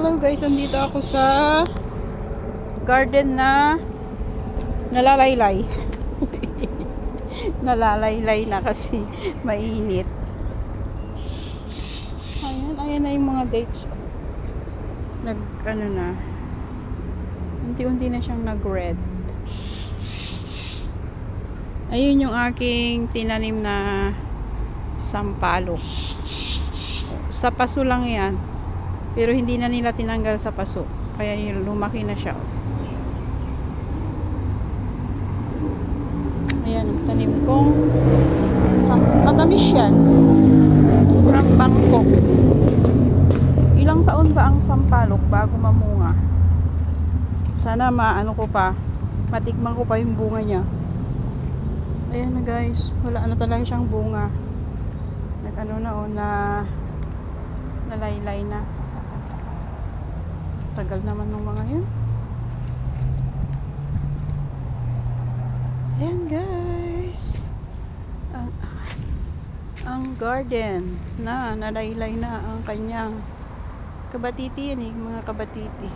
Hello guys, andito ako sa garden na nalalaylay. Nalalaylay na kasi mainit. Ayan na yung mga dates. Unti-unti na siyang nag-red. Ayun yung aking tinanim na sampalok. Sa paso lang yan. Pero hindi na nila tinanggal sa paso. Kaya lumaki na siya. Ayan, ang tanim kong matamis yan. From Bangkok. Ilang taon ba ang sampalok bago mamunga? Sana matikman ko pa yung bunga niya. Ayan na guys, wala na talaga siyang bunga. Nalaylay na. Tagal naman ng mga yun. Ayan guys. Ang garden na nalaylay na ang kanyang kabatiti yan mga kabatiti.